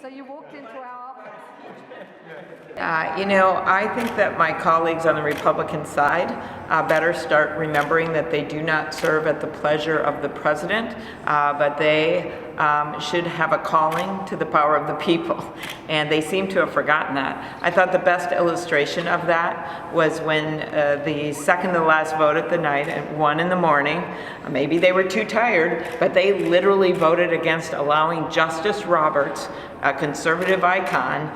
So you walked into our office. I think that my colleagues on the Republican side better start remembering that they do not serve at the pleasure of the president, but they should have a calling to the power of the people, and they seem to have forgotten that. I thought the best illustration of that was when the second to last vote at the night at 1 in the morning, maybe they were too tired, but they literally voted against allowing Justice Roberts, a conservative icon,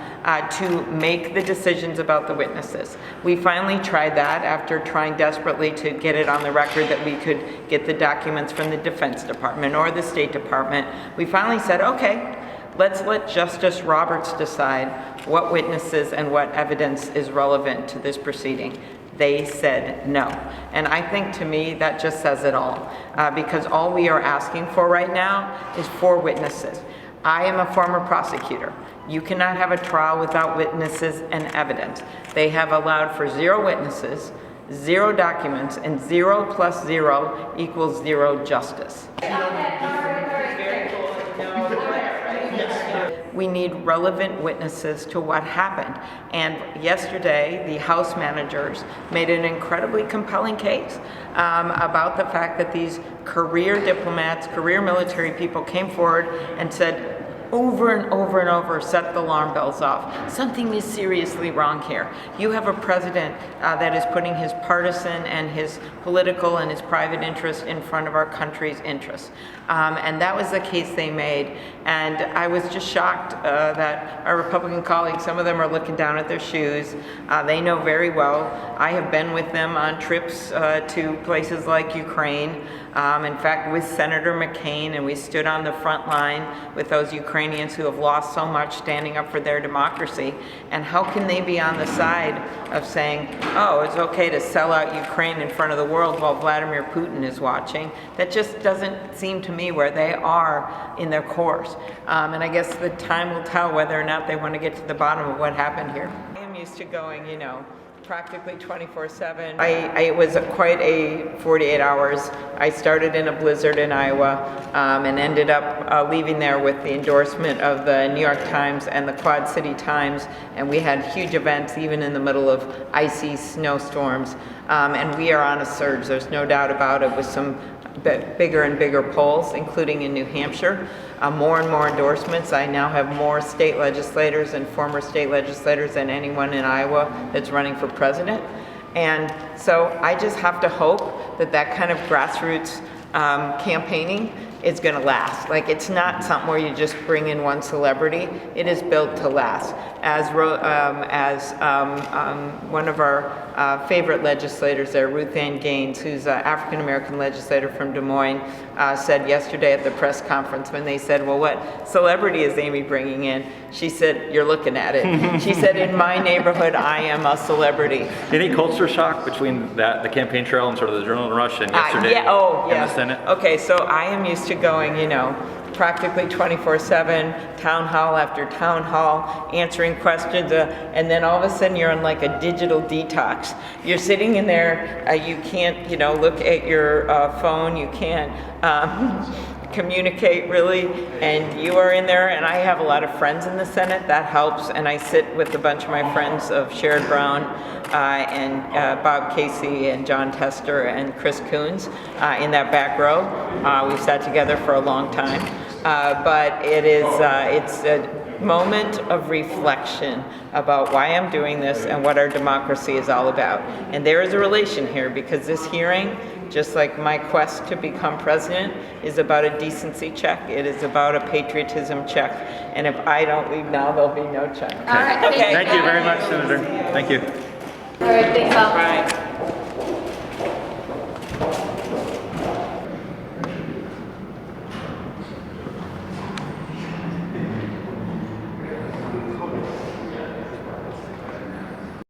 to make the decisions about the witnesses. We finally tried that after trying desperately to get it on the record that we could get the documents from the Defense Department or the State Department. We finally said, okay, let's let Justice Roberts decide what witnesses and what evidence is relevant to this proceeding. They said no. And I think, to me, that just says it all, because all we are asking for right now is 4 witnesses. I am a former prosecutor. You cannot have a trial without witnesses and evidence. They have allowed for 0 witnesses, 0 documents, and 0 plus 0 equals 0 justice. We need relevant witnesses to what happened. And yesterday, the House managers made an incredibly compelling case about the fact that these career diplomats, career military people came forward and said, over and over and over, set the alarm bells off. Something is seriously wrong here. You have a president that is putting his partisan and his political and his private interest in front of our country's interests. And that was the case they made. And I was just shocked that our Republican colleagues, some of them are looking down at their shoes. They know very well. I have been with them on trips to places like Ukraine. In fact, with Senator McCain, and we stood on the front line with those Ukrainians who have lost so much standing up for their democracy. And how can they be on the side of saying, oh, it's okay to sell out Ukraine in front of the world while Vladimir Putin is watching? That just doesn't seem to me where they are in their course. And I guess the time will tell whether or not they want to get to the bottom of what happened here. I am used to going, practically 24/7. It was quite a 48 hours. I started in a blizzard in Iowa and ended up leaving there with the endorsement of the New York Times and the Quad City Times, and we had huge events even in the middle of icy snowstorms, and we are on a surge, there's no doubt about it, with some bigger and bigger polls, including in New Hampshire. More and more endorsements. I now have more state legislators and former state legislators than anyone in Iowa that's running for president. And so I just have to hope that that kind of grassroots campaigning is going to last. Like, it's not something where you just bring in one celebrity. It is built to last. As one of our favorite legislators there, Ruth Ann Gaines, who's an African-American legislator from Des Moines, said yesterday at the press conference when they said, well, what celebrity is Amy bringing in? She said, you're looking at it. She said, in my neighborhood, I am a celebrity. Any culture shock between the campaign trail and sort of the adrenaline rush and yesterday in the Senate? Okay, so I am used to going, practically 24/7, town hall after town hall, answering questions, and then all of a sudden you're on like a digital detox. You're sitting in there, you can't, look at your phone, you can't communicate really, and you are in there, and I have a lot of friends in the Senate, that helps, and I sit with a bunch of my friends of Sherrod Brown and Bob Casey and John Tester and Chris Coons in that back row. We've sat together for a long time, but it's a moment of reflection about why I'm doing this and what our democracy is all about. And there is a relation here, because this hearing, just like my quest to become president, is about a decency check. It is about a patriotism check. And if I don't leave now, there'll be no check. All right, okay. Thank you very much, Senator. Thank you. All right, thanks all. Right.